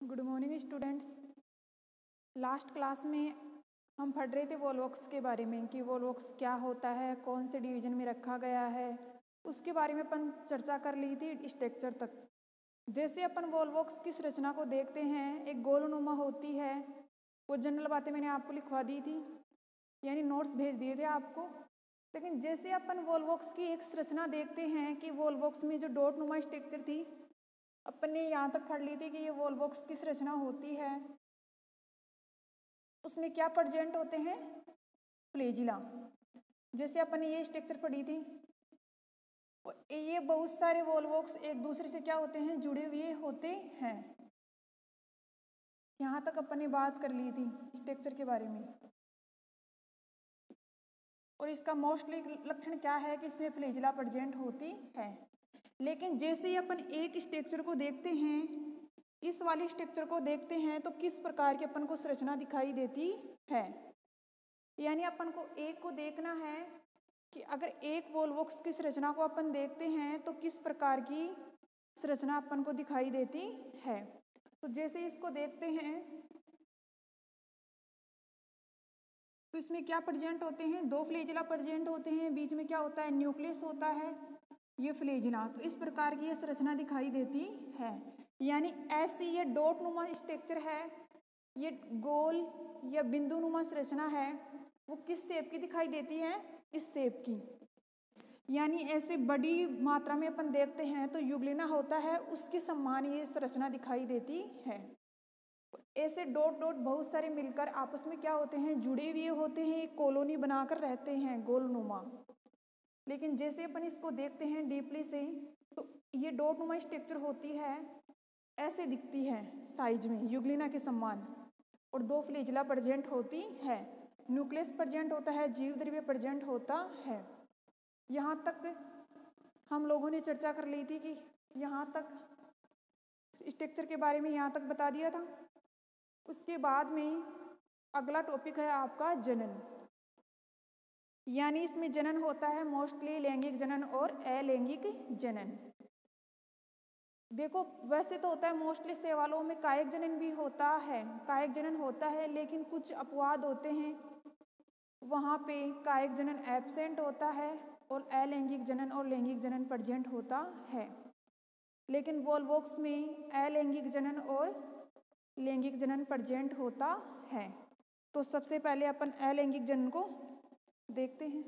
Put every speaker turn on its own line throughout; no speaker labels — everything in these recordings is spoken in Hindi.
Good morning students. Last class में हम पढ़ रहे थे वॉल्वॉक्स के बारे में कि वॉल्वॉक्स क्या होता है, कौन से डिवीजन में रखा गया है, उसके बारे में अपन चर्चा कर ली थी स्ट्रक्चर तक। जैसे अपन वॉल्वॉक्स की संरचना को देखते हैं, एक गोलनुमा होती है। वो जनरल बातें मैंने आपको लिखवा दी थी, यानी नोट्स भेज दिए थे आपको। लेकिन जैसे अपन वॉल्वॉक्स की एक संरचना देखते हैं कि वॉल्वॉक्स में जो डॉट नुमा स्ट्रक्चर थी, अपन ने यहाँ तक पढ़ ली थी कि ये वॉल्वॉक्स की संरचना होती है। उसमें क्या प्रेजेंट होते हैं? फ्लैजिला। जैसे अपन ने ये स्ट्रक्चर पढ़ी थी, ये बहुत सारे वॉल्वॉक्स एक दूसरे से क्या होते हैं? जुड़े हुए होते हैं। यहाँ तक अपन ने बात कर ली थी स्ट्रक्चर के बारे में। और इसका मोस्टली लक्षण क्या है कि इसमें फ्लैजिला प्रेजेंट होती है। लेकिन जैसे ही अपन एक स्ट्रक्चर को देखते हैं, इस वाली स्ट्रक्चर को देखते हैं, तो किस प्रकार की अपन को संरचना दिखाई देती है। यानी अपन को एक को देखना है कि अगर एक वॉल्वॉक्स की संरचना को अपन देखते हैं तो किस प्रकार की संरचना अपन को दिखाई देती है। तो जैसे इसको देखते हैं तो इसमें क्या प्रेजेंट होते हैं? दो फ्लैजिला प्रेजेंट होते हैं। बीच में क्या होता है? न्यूक्लियस होता है, ये फ्लैजिला। तो इस प्रकार की ये संरचना दिखाई देती है। यानी ऐसी ये डॉट नुमा स्ट्रक्चर है, ये गोल या बिंदु नुमा संरचना है, वो किस शेप की दिखाई देती है? इस शेप की। यानी ऐसे बड़ी मात्रा में अपन देखते हैं तो युग्लिना होता है, उसके समान ये संरचना दिखाई देती है। ऐसे डॉट डॉट बहुत सारे मिलकर आपस में क्या होते हैं? जुड़े हुए होते हैं, एक कॉलोनी बनाकर रहते हैं गोलनुमा। लेकिन जैसे अपन इसको देखते हैं डीपली से, तो ये डॉट नुमा स्ट्रक्चर होती है, ऐसे दिखती है साइज में युग्लिना के समान। और दो फ्लैजिला प्रेजेंट होती है, न्यूक्लियस प्रेजेंट होता है, जीव द्रव्य प्रेजेंट होता है। यहाँ तक हम लोगों ने चर्चा कर ली थी कि यहाँ तक स्ट्रक्चर के बारे में यहाँ तक बता दिया था। उसके बाद में अगला टॉपिक है आपका जनन। यानी इसमें जनन होता है मोस्टली लैंगिक जनन और अलैंगिक जनन। देखो, वैसे तो होता है मोस्टली शैवालों में कायिक जनन भी होता है, कायिक जनन होता है, लेकिन कुछ अपवाद होते हैं, वहाँ पे कायिक जनन एब्सेंट होता है और अलैंगिक जनन और लैंगिक जनन प्रेजेंट होता है। लेकिन वॉल्वॉक्स में अलैंगिक जनन और लैंगिक जनन प्रेजेंट होता है। तो सबसे पहले अपन अलैंगिक जनन को देखते हैं।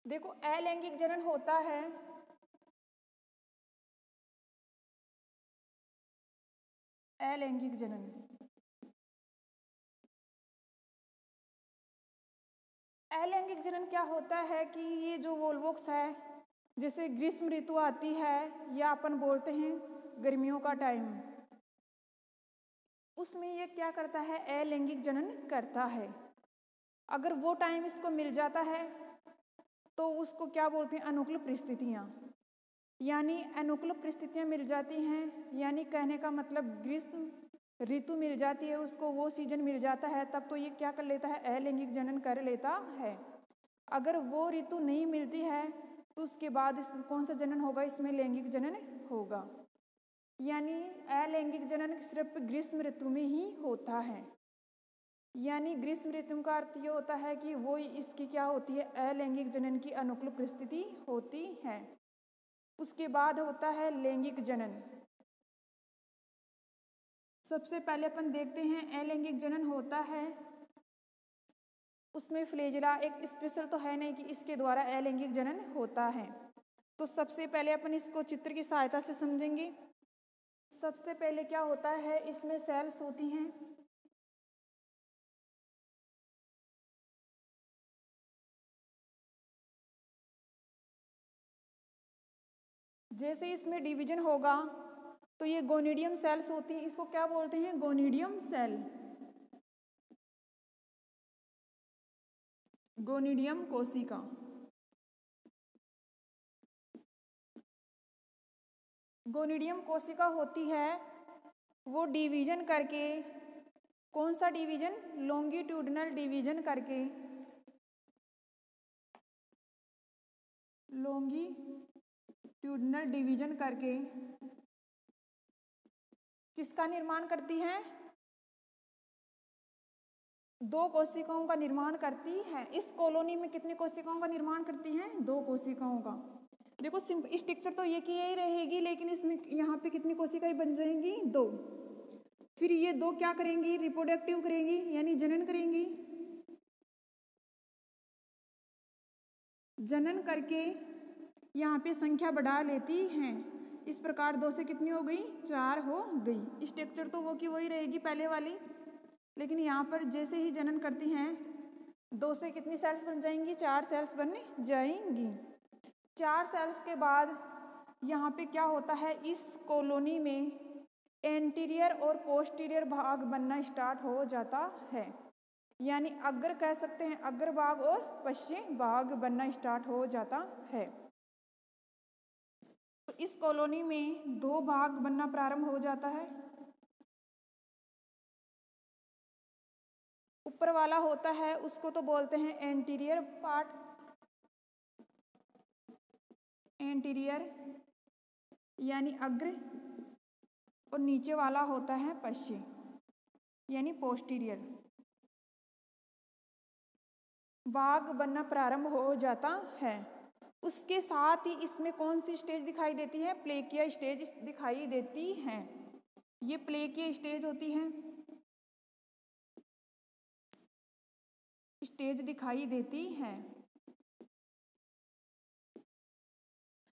देखो, अलैंगिक जनन होता है अलैंगिक जनन। अलैंगिक जनन क्या होता है कि ये जो वॉल्वॉक्स है, जैसे ग्रीष्म ऋतु आती है या अपन बोलते हैं गर्मियों का टाइम, उसमें ये क्या करता है? अलैंगिक जनन करता है। अगर वो टाइम इसको मिल जाता है तो उसको क्या बोलते हैं? अनुकूल परिस्थितियाँ। यानी अनुकूल परिस्थितियाँ मिल जाती हैं, यानी कहने का मतलब ग्रीष्म ऋतु मिल जाती है उसको, वो सीजन मिल जाता है, तब तो ये क्या कर लेता है? अलैंगिक जनन कर लेता है। अगर वो ऋतु नहीं मिलती है तो उसके बाद इसमें कौन सा जनन होगा? इसमें लैंगिक जनन होगा। यानी अलैंगिक जनन सिर्फ ग्रीष्म ऋतु में ही होता है। यानी ग्रीष्म ऋतु का अर्थ ये होता है कि वो इसकी क्या होती है? अलैंगिक जनन की अनुकूल परिस्थिति होती है। उसके बाद होता है लैंगिक जनन। सबसे पहले अपन देखते हैं अलैंगिक जनन होता है, उसमें फ्लैजिला एक स्पेशल तो है नहीं कि इसके द्वारा अलैंगिक जनन होता है। तो सबसे पहले अपन इसको चित्र की सहायता से समझेंगे। सबसे पहले क्या होता है? इसमें सेल्स होती हैं, जैसे इसमें डिवीजन होगा तो ये गोनिडियम सेल्स होती हैं। इसको क्या बोलते हैं? गोनिडियम सेल, गोनिडियम कोशिका। गोनिडियम कोशिका होती है, वो डिवीजन करके कौन सा डिवीजन? लॉन्गिट्यूडनल डिवीजन करके, लॉन्गिट्यूडनल डिवीजन करके किसका निर्माण करती है? दो कोशिकाओं का निर्माण करती है। इस कॉलोनी में कितनी कोशिकाओं का निर्माण करती हैं? दो कोशिकाओं का। देखो स्ट्रक्चर तो ये की यही रहेगी, लेकिन इसमें यहाँ पे कितनी कोशिकाएं बन जाएंगी? दो। फिर ये दो क्या करेंगी? रिप्रोडक्टिव करेंगी, यानी जनन करेंगी। जनन करके यहाँ पे संख्या बढ़ा लेती हैं। इस प्रकार दो से कितनी हो गई? 4 हो गई। स्ट्रक्चर तो वो की वही रहेगी पहले वाली, लेकिन यहाँ पर जैसे ही जनन करती हैं, दो से कितनी सेल्स बन जाएंगी? 4 सेल्स बन जाएंगी। 4 सेल्स के बाद यहाँ पे क्या होता है? इस कॉलोनी में एंटीरियर और पोस्टीरियर भाग बनना स्टार्ट हो जाता है, यानी अग्र कह सकते हैं, अग्र भाग और पश्चिम भाग बनना स्टार्ट हो जाता है। तो इस कॉलोनी में दो भाग बनना प्रारंभ हो जाता है। ऊपर वाला होता है उसको तो बोलते हैं एंटीरियर पार्ट, एंटीरियर यानी अग्र, और नीचे वाला होता है पश्चिम यानी पोस्टीरियर। भाग बनना प्रारंभ हो जाता है। उसके साथ ही इसमें कौन सी स्टेज दिखाई देती है? प्लेकिया स्टेज दिखाई देती है। ये प्लेकिया स्टेज होती है, स्टेज दिखाई देती है।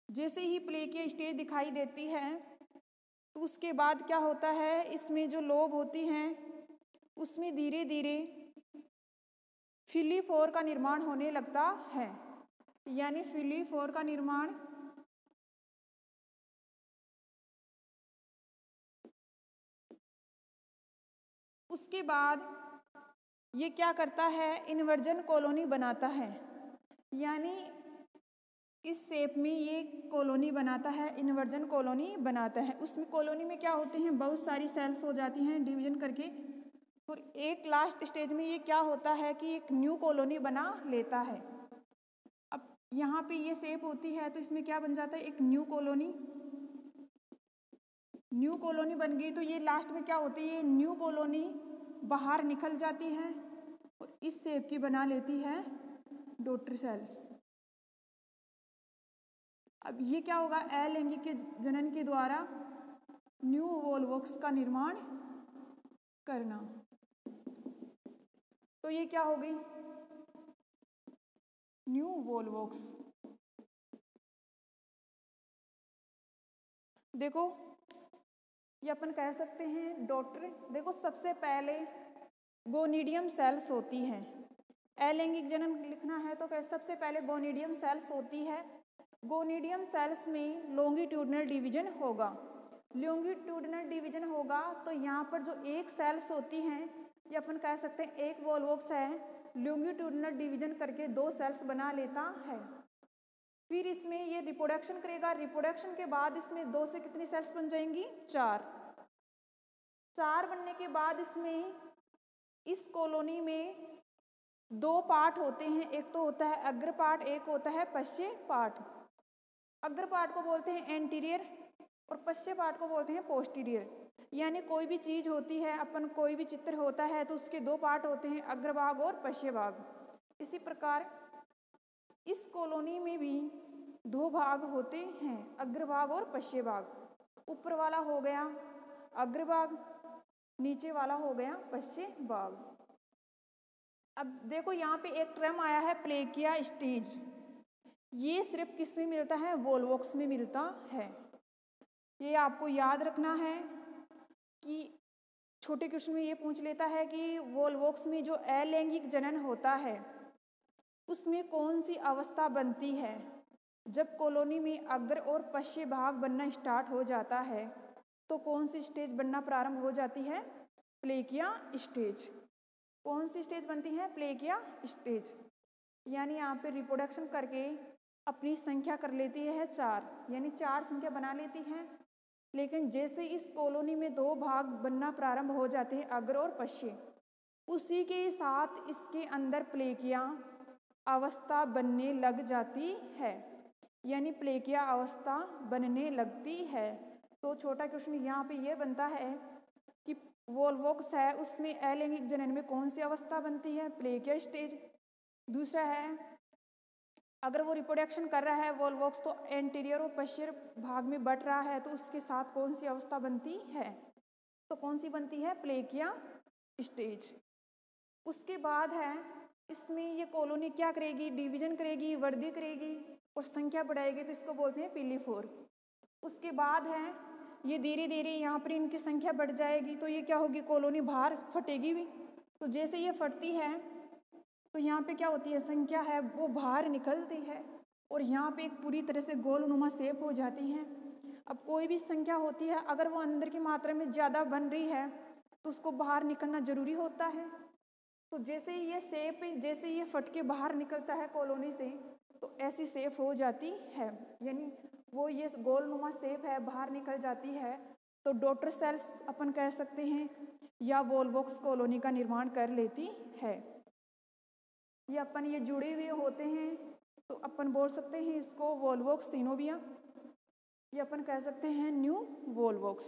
जैसे ही प्लेकिया स्टेज दिखाई देती है तो उसके बाद क्या होता है? इसमें जो लोब होती हैं उसमें धीरे धीरे फिलीफोर का निर्माण होने लगता है, यानी फिलीफोर का निर्माण उसके बाद ये क्या करता है? इन्वर्जन कॉलोनी बनाता है, यानी इस शेप में ये कॉलोनी बनाता है, इन्वर्जन कॉलोनी बनाता है। उसमें कॉलोनी में क्या होते हैं? बहुत सारी सेल्स हो जाती हैं डिवीजन करके, और एक लास्ट स्टेज में ये क्या होता है कि एक न्यू कॉलोनी बना लेता है। अब यहाँ पे ये शेप होती है तो इसमें क्या बन जाता है? एक न्यू कॉलोनी। न्यू कॉलोनी बन गई तो ये लास्ट में क्या होती है? न्यू कॉलोनी बाहर निकल जाती है और इस शेप की बना लेती है डॉटर सेल्स। अब ये क्या होगा? अलैंगिक के जनन के द्वारा न्यू वोल्वोक्स का निर्माण करना। तो ये क्या हो गई? New volvox. देखो ये अपन कह सकते हैं डॉटर। देखो सबसे पहले गोनिडियम सेल्स होती हैं। अलैंगिक जनन लिखना है तो सबसे पहले गोनिडियम सेल्स होती है। गोनिडियम सेल्स में लॉन्गिट्यूडनल डिवीजन होगा। लॉन्गिट्यूडनल डिवीजन होगा तो यहाँ पर जो एक सेल्स होती हैं ये अपन कह सकते हैं एक वोल्वोक्स है, लॉन्गिट्यूडनल डिवीजन करके दो सेल्स बना लेता है। फिर इसमें ये रिप्रोडक्शन करेगा। रिप्रोडक्शन के बाद इसमें दो से कितनी सेल्स बन जाएंगी? 4। 4 बनने के बाद इसमें इस कॉलोनी में दो पार्ट होते हैं, एक तो होता है अग्र पार्ट, एक होता है पश्चिम पार्ट। अग्र पार्ट को बोलते हैं एंटीरियर और पश्चिम पार्ट को बोलते हैं पोस्टीरियर। यानी कोई भी चीज होती है, अपन कोई भी चित्र होता है तो उसके दो पार्ट होते हैं, अग्रभाग और पश्चिम भाग। इसी प्रकार इस कॉलोनी में भी दो भाग होते हैं, अग्रभाग और पश्चिम भाग। ऊपर वाला हो गया अग्रभाग, नीचे वाला हो गया पश्चिम भाग। अब देखो यहाँ पे एक टर्म आया है प्लेकिया स्टेज। ये सिर्फ किस में मिलता है? वोल्वोक्स में मिलता है। ये आपको याद रखना है कि छोटे क्वेश्चन में ये पूछ लेता है कि वोल्वोक्स में जो अलैंगिक जनन होता है उसमें कौन सी अवस्था बनती है? जब कॉलोनी में अग्र और पश्चिम भाग बनना स्टार्ट हो जाता है तो कौन सी स्टेज बनना प्रारंभ हो जाती है? प्लेकिया स्टेज। कौन सी स्टेज बनती है? प्लेकिया स्टेज। यानी यहाँ पे रिप्रोडक्शन करके अपनी संख्या कर लेती है 4, यानी 4 संख्या बना लेती है। लेकिन जैसे इस कॉलोनी में दो भाग बनना प्रारंभ हो जाते हैं, अग्र और पश्चिम, उसी के साथ इसके अंदर प्लेकिया अवस्था बनने लग जाती है, यानी प्लेकिया अवस्था बनने लगती है। तो छोटा क्वेश्चन यहाँ पे ये बनता है कि वोल्वोक्स है, उसमें अलैंगिक जनन में कौन सी अवस्था बनती है? प्लेकिया स्टेज। दूसरा है, अगर वो रिप्रोडक्शन कर रहा है वोल्वोक्स तो एंटीरियर और पोस्टीरियर भाग में बढ़ रहा है, तो उसके साथ कौन सी अवस्था बनती है? तो कौन सी बनती है? प्लेकिया स्टेज। उसके बाद है, इसमें ये कॉलोनी क्या करेगी? डिवीजन करेगी, वृद्धि करेगी और संख्या बढ़ाएगी, तो इसको बोलते हैं पिलीफोर। उसके बाद है, ये धीरे धीरे यहाँ पर इनकी संख्या बढ़ जाएगी, तो ये क्या होगी? कॉलोनी बाहर फटेगी भी। तो जैसे ये फटती है तो यहाँ पे क्या होती है? संख्या है वो बाहर निकलती है और यहाँ पे एक पूरी तरह से गोलनुमा शेप हो जाती है। अब कोई भी संख्या होती है, अगर वो अंदर की मात्रा में ज़्यादा बन रही है तो उसको बाहर निकलना जरूरी होता है। तो जैसे ये शेप, जैसे ये फट के बाहर निकलता है कॉलोनी से, तो ऐसी शेप हो जाती है, यानी वो ये गोलनुमा शेप है बाहर निकल जाती है। तो डॉटर सेल्स अपन कह सकते हैं, या वोल्वोक्स कॉलोनी का निर्माण कर लेती है। ये अपन ये जुड़े हुए होते हैं, तो अपन बोल सकते हैं इसको वोल्वोक्स सिनोविया, ये अपन कह सकते हैं न्यू वोल्वोक्स।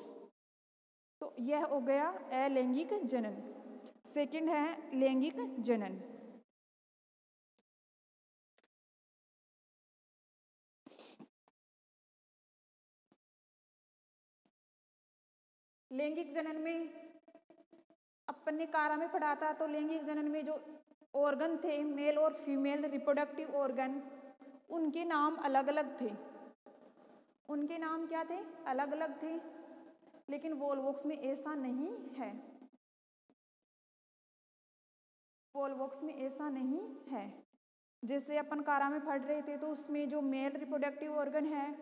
तो यह हो गया अलैंगिक जनन। सेकंड है लैंगिक जनन। लैंगिक जनन में अपन ने कारा में पढ़ा था, तो लैंगिक जनन में जो ऑर्गन थे, मेल और फीमेल रिप्रोडक्टिव ऑर्गन, उनके नाम अलग अलग थे। उनके नाम क्या थे? अलग अलग थे। लेकिन वोल्वोक्स में ऐसा नहीं है। वोल्वोक्स में ऐसा नहीं है। जैसे अपन कारा में पढ़ रहे थे, तो उसमें जो मेल रिप्रोडक्टिव ऑर्गन है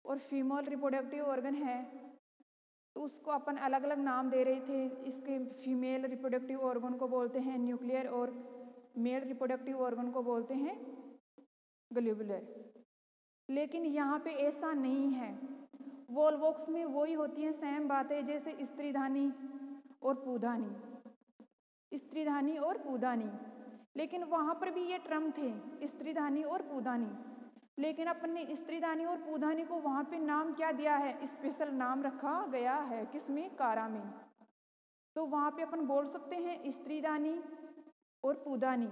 और फीमेल रिप्रोडक्टिव ऑर्गन है, तो उसको अपन अलग अलग नाम दे रहे थे। इसके फीमेल रिप्रोडक्टिव ऑर्गन को बोलते हैं न्यूक्लियर और मेल रिप्रोडक्टिव ऑर्गन को बोलते हैं ग्लोबुलर। लेकिन यहाँ पे ऐसा नहीं है। वोल्वोक्स में वही होती हैं सेम बातें, जैसे स्त्रीधानी और पुधानी, स्त्रीधानी और पुधानी। लेकिन वहाँ पर भी ये टर्म थे, स्त्रीधानी और पुधानी। लेकिन अपन ने स्त्रीधानी और पुधानी को वहाँ पे नाम क्या दिया है? स्पेशल नाम रखा गया है। किसमें? कारा में। तो वहाँ पे अपन बोल सकते हैं स्त्रीधानी और पुधानी।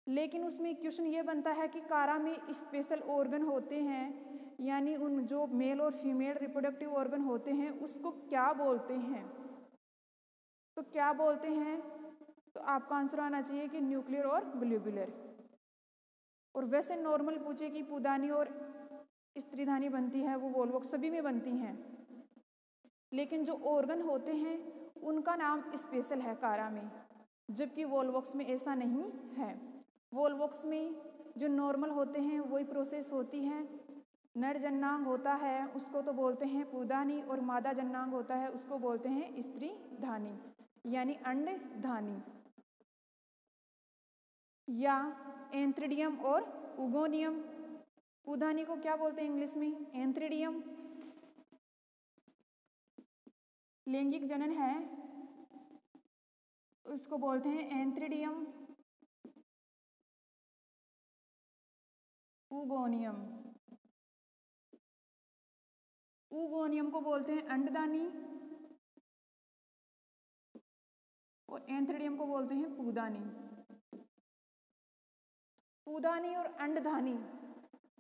लेकिन उसमें क्वेश्चन ये बनता है कि कारा में स्पेशल ऑर्गन होते हैं, यानी उन जो मेल और फीमेल रिप्रोडक्टिव ऑर्गन होते हैं उसको क्या बोलते हैं? तो क्या बोलते हैं? तो आपका आंसर आना चाहिए कि न्यूक्लियर और ग्लोबुलर। और वैसे नॉर्मल पूछे कि पुधानी और स्त्रीधानी बनती है, वो वोल्वोक्स सभी में बनती हैं। लेकिन जो ऑर्गन होते हैं उनका नाम स्पेशल है कारा में, जबकि वोल्वोक्स में ऐसा नहीं है। वोल्वोक्स में जो नॉर्मल होते हैं वही प्रोसेस होती है। नर जननांग होता है उसको तो बोलते हैं पुधानी, और मादा जननांग होता है उसको बोलते हैं स्त्रीधानी, यानी अंडधानी। या एंथ्रिडियम और उगोनियम। पुधानी को क्या बोलते हैं इंग्लिश में? एंथ्रिडियम। लैंगिक जनन है उसको बोलते हैं एंथ्रिडियम, उगोनियम। उगोनियम को बोलते हैं अंडदानी और एंथ्रिडियम को बोलते हैं पुधानी। पुधानी और अंडधानी।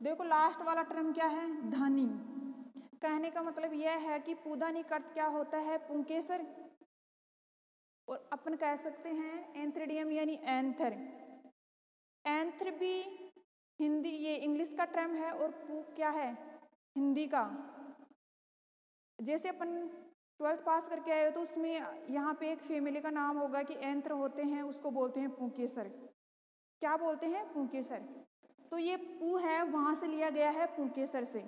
देखो लास्ट वाला टर्म क्या है? धानी। कहने का मतलब यह है कि पुधानी का अर्थ क्या होता है? पुंकेसर। और अपन कह सकते हैं एंथ्रिडियम यानी एंथर। एंथर भी हिंदी, ये इंग्लिश का टर्म है, और पू क्या है? हिंदी का। जैसे अपन 12th पास करके आए हो तो उसमें यहाँ पे एक फैमिली का नाम होगा कि एंथर होते हैं, उसको बोलते हैं पुंकेसर। क्या बोलते हैं? पुंकेसर। तो ये पू है वहां से लिया गया है पुंकेसर से,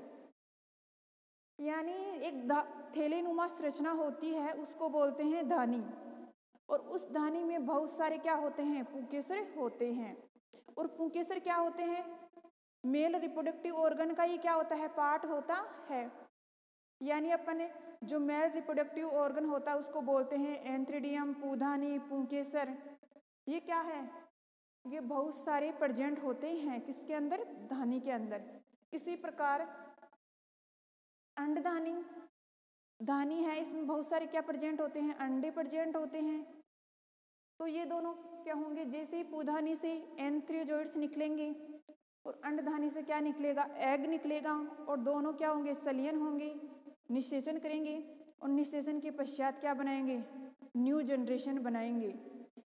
यानी एक थैलेनुमा संरचना होती है उसको बोलते हैं धानी, और उस धानी में बहुत सारे क्या होते हैं? पुंकेसर होते हैं। और पुंकेसर क्या होते हैं? मेल रिप्रोडक्टिव ऑर्गन का ही क्या होता है? पार्ट होता है। यानी अपन जो मेल रिप्रोडक्टिव ऑर्गन होता है उसको बोलते हैं एंथ्रीडियम, पूधानी, पुंकेसर। ये क्या है? ये बहुत सारे प्रेजेंट होते हैं किसके अंदर? धानी के अंदर। इसी प्रकार अंडधानी, धानी है, इसमें बहुत सारे क्या प्रेजेंट होते हैं? अंडे प्रेजेंट होते हैं। तो ये दोनों क्या होंगे? जैसे ही पूधानी से एंथ्रियोजोइड्स निकलेंगे और अंडधानी से क्या निकलेगा? एग निकलेगा, और दोनों क्या होंगे? सलियन होंगे, निषेचन करेंगे, और निषेचन के पश्चात क्या बनाएंगे? न्यू जनरेशन बनाएंगे।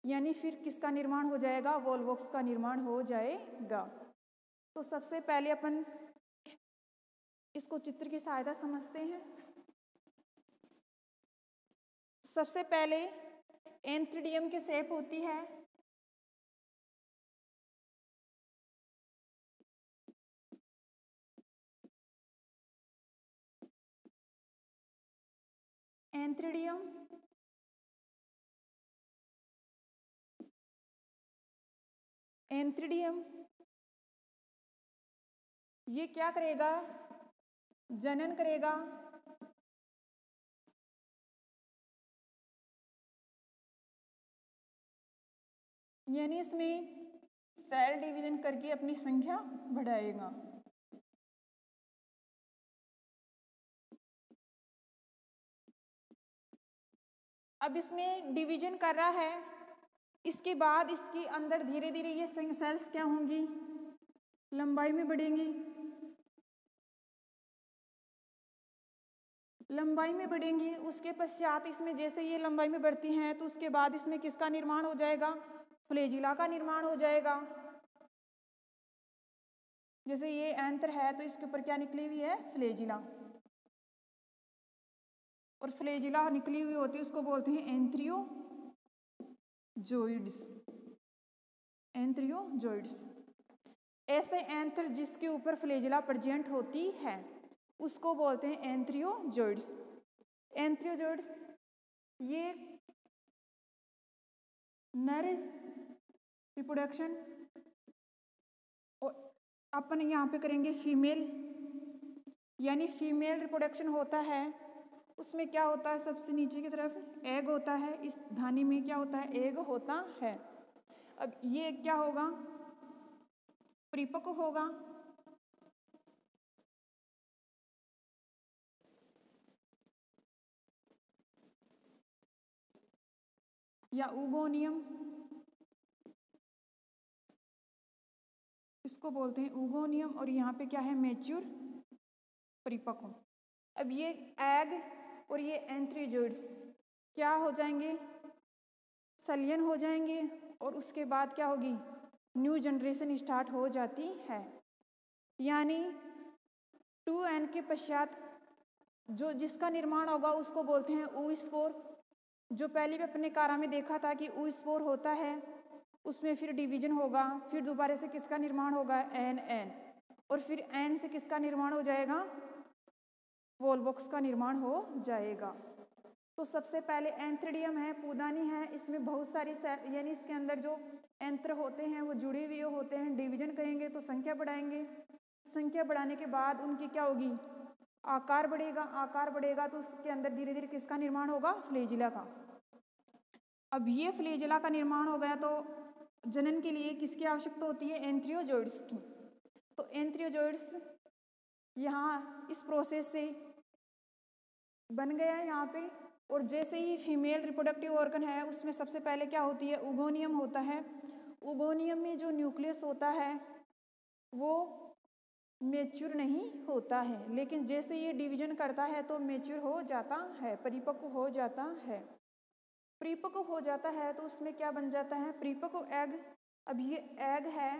यानी फिर किसका निर्माण हो जाएगा? वोल्वॉक्स का निर्माण हो जाएगा। तो सबसे पहले अपन इसको चित्र की सहायता समझते हैं। सबसे पहले एंथ्रीडियम की शेप होती है एंथ्रीडियम ये क्या करेगा? जनन करेगा। यानी इसमें सेल डिवीजन करके अपनी संख्या बढ़ाएगा। अब इसमें डिवीजन कर रहा है, इसके बाद इसके अंदर धीरे धीरे ये सेल्स क्या होंगी? लंबाई में बढ़ेंगी। लंबाई में बढ़ेंगी। उसके पश्चात इसमें जैसे ये लंबाई में बढ़ती हैं तो उसके बाद इसमें किसका निर्माण हो जाएगा? फ्लैजिला का निर्माण हो जाएगा। जैसे ये एंथर है तो इसके ऊपर क्या निकली हुई है? फ्लैजिला। और फ्लैजिला निकली हुई होती है उसको बोलते हैं एंथ्रियोजोइड्स। एंथ्रियोजोइड्स। ऐसे एंथर जिसके ऊपर फ्लैजिला प्रेजेंट होती है उसको बोलते हैं एंथ्रियोजोइड्स। एंथ्रियोजोइड्स ये नर रिप्रोडक्शन, और अपन यहाँ पे करेंगे फीमेल, यानी फीमेल रिप्रोडक्शन होता है। उसमें क्या होता है? सबसे नीचे की तरफ एग होता है। इस धानी में क्या होता है? एग होता है। अब ये क्या होगा? परिपक्व होगा। या उगोनियम, इसको बोलते हैं उगोनियम। और यहाँ पे क्या है? मैच्योर, परिपक्व। अब ये एग और ये एंथ्रियोजोइड्स क्या हो जाएंगे? सलियन हो जाएंगे, और उसके बाद क्या होगी? न्यू जनरेशन स्टार्ट हो जाती है। यानी 2n के पश्चात जो जिसका निर्माण होगा उसको बोलते हैं oospore। जो पहले भी अपने कारा में देखा था कि oospore होता है, उसमें फिर डिवीजन होगा, फिर दोबारा से किसका निर्माण होगा? n, और फिर n से किसका निर्माण हो जाएगा? वोल्वॉक्स का निर्माण हो जाएगा। तो सबसे पहले एंथ्रीडियम है, पूदानी है, इसमें बहुत सारी सेल, यानी इसके अंदर जो एंत्र होते हैं वो जुड़े हुए होते हैं। डिवीजन करेंगे तो संख्या बढ़ाएंगे। संख्या बढ़ाने के बाद उनकी क्या होगी? आकार बढ़ेगा। आकार बढ़ेगा तो उसके अंदर धीरे धीरे किसका निर्माण होगा? फ्लैजिला का। अब ये फ्लैजिला का निर्माण हो गया तो जनन के लिए किसकी आवश्यकता होती है? एंथ्रियोजोइड्स की। तो एंथ्रियोजोइड्स यहाँ इस प्रोसेस से बन गया है यहाँ पे। और जैसे ही फीमेल रिप्रोडक्टिव ऑर्गन है उसमें सबसे पहले क्या होती है? उगोनियम होता है। उगोनियम में जो न्यूक्लियस होता है वो मैच्योर नहीं होता है, लेकिन जैसे ये डिवीजन करता है तो मैच्योर हो जाता है, परिपक्व हो जाता है। परिपक्व हो जाता है तो उसमें क्या बन जाता है? परिपक्व एग। अब ये एग है,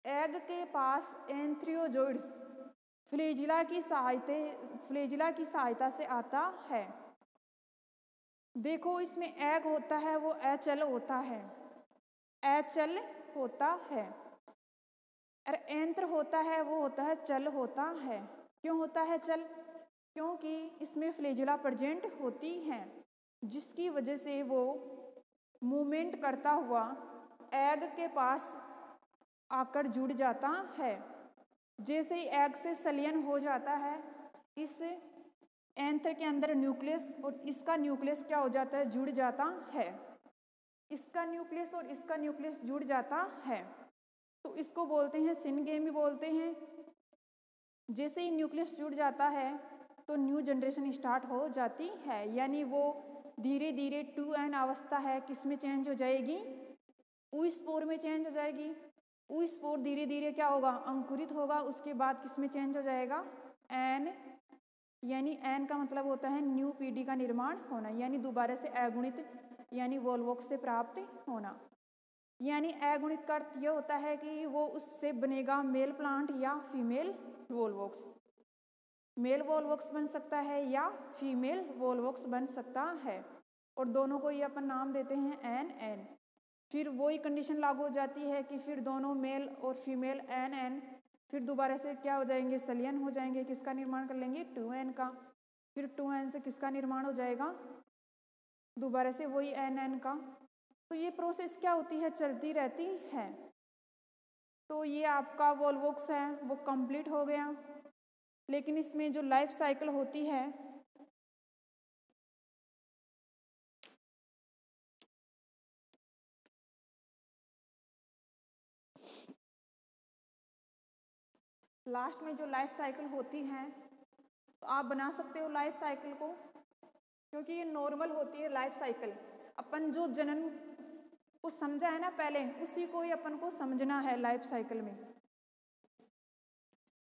एग के पास एंथ्रियोजोइड्स फ्लैजिला की सहायता से आता है। देखो इसमें एग होता है वो HL होता है, HL होता है। और एंत्र होता है वो होता है चल होता है। क्यों होता है चल? क्योंकि इसमें फ्लैजिला प्रेजेंट होती है, जिसकी वजह से वो मूवमेंट करता हुआ एग के पास आकर जुड़ जाता है। जैसे ही एग से सलियन हो जाता है, इस एंथर के अंदर न्यूक्लियस और इसका न्यूक्लियस क्या हो जाता है, जुड़ जाता है। इसका न्यूक्लियस और इसका न्यूक्लियस जुड़ जाता है तो इसको बोलते हैं सिनगेमी बोलते हैं। जैसे ही न्यूक्लियस जुड़ जाता है तो न्यू जनरेशन स्टार्ट हो जाती है, यानी वो धीरे धीरे 2n अवस्था है किस में चेंज हो जाएगी, oospore में चेंज हो जाएगी। oospore धीरे धीरे क्या होगा, अंकुरित होगा, उसके बाद किस में चेंज हो जाएगा, n, यानी n का मतलब होता है न्यू पीढ़ी का निर्माण होना, यानी दोबारा से अगुणित यानी वोल्वोक्स से प्राप्त होना। यानी अगुणित का अर्थ यह होता है कि वो उससे बनेगा मेल प्लांट या फीमेल वोल्वोक्स। मेल वोल्वोक्स बन सकता है या फीमेल वोल्वोक्स बन सकता है और दोनों को ये अपन नाम देते हैं एन एन। फिर वही कंडीशन लागू हो जाती है कि फिर दोनों मेल और फीमेल एन एन फिर दोबारा से क्या हो जाएंगे, सलियन हो जाएंगे, किसका निर्माण कर लेंगे, 2n का। फिर 2n से किसका निर्माण हो जाएगा, दोबारा से वही एन का। तो ये प्रोसेस क्या होती है, चलती रहती है। तो ये आपका वोल्वोक्स है वो कंप्लीट हो गया, लेकिन इसमें जो लाइफ साइकिल होती है लास्ट में जो लाइफ साइकिल होती है तो आप बना सकते हो लाइफ साइकिल को, क्योंकि ये नॉर्मल होती है लाइफ साइकिल। अपन जो जनन को समझा है ना पहले, उसी को ही अपन को समझना है लाइफ साइकिल में।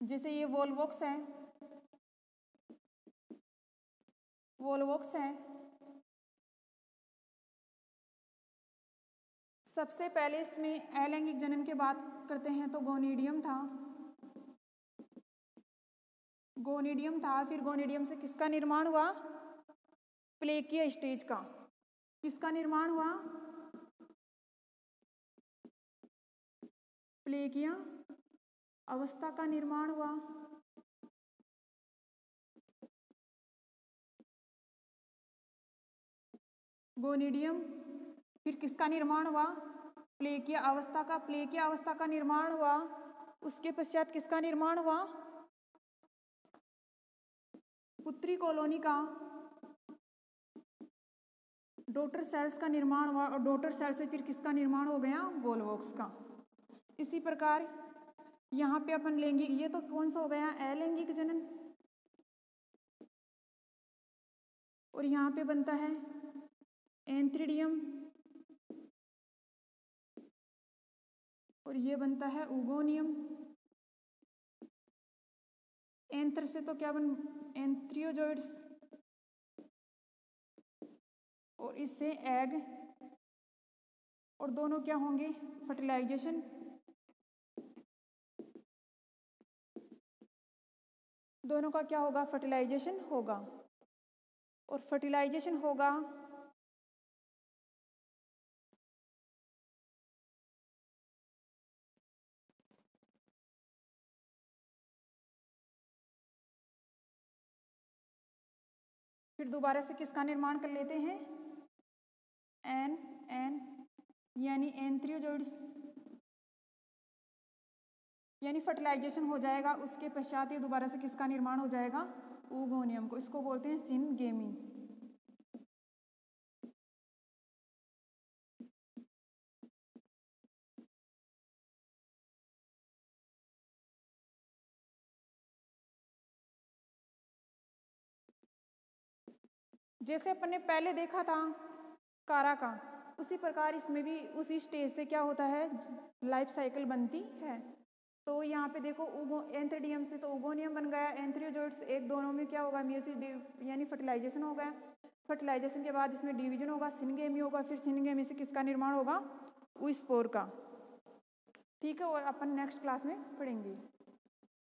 जैसे ये वोल्वोक्स है, वोल्वोक्स है, सबसे पहले इसमें अलैंगिक जनन की बात करते हैं तो गोनिडियम था, गोनिडियम था। फिर गोनिडियम से किसका निर्माण हुआ, प्लेकिया स्टेज का। किसका निर्माण हुआ, प्लेकिया अवस्था का निर्माण हुआ। गोनिडियम फिर किसका निर्माण हुआ, प्लेकिया अवस्था का। प्लेकिया अवस्था का निर्माण हुआ, उसके पश्चात किसका निर्माण हुआ, पुत्री कॉलोनी का, डॉटर सेल्स का निर्माण हुआ और डॉटर सेल से फिर किसका निर्माण हो गया, वोल्वोक्स का। इसी प्रकार यहाँ पे अपन लेंगे, ये तो कौन सा हो गया, अलैंगिक जनन, और यहाँ पे बनता है एंथ्रिडियम और ये बनता है उगोनियम। एंथ्र से तो क्या बन, एंथ्रियोजोइड्स, और इससे एग, और दोनों क्या होंगे, फर्टिलाइजेशन। दोनों का क्या होगा, फर्टिलाइजेशन होगा, और फर्टिलाइजेशन होगा फिर दोबारा से किसका निर्माण कर लेते हैं, एन एन, यानी एंथ्रियोजोइड्स, यानी फर्टिलाइजेशन हो जाएगा। उसके पश्चात ही दोबारा से किसका निर्माण हो जाएगा, oogoनियम को। इसको बोलते हैं सिनगेमी। जैसे अपन ने पहले देखा था कारा का, उसी प्रकार इसमें भी उसी स्टेज से क्या होता है, लाइफ साइकिल बनती है। तो यहाँ पे देखो एंथ्रिडियम से तो उगोनियम बन गया, एंथ्रियोजोइड्स एक दोनों में क्या होगा, मियोसिस यानी फर्टिलाइजेशन हो गया। फर्टिलाइजेशन के बाद इसमें डिवीजन होगा, सिनगेमी होगा, फिर सिनगेमी से किसका निर्माण होगा, oospore का। ठीक है, और अपन नेक्स्ट क्लास में पढ़ेंगे।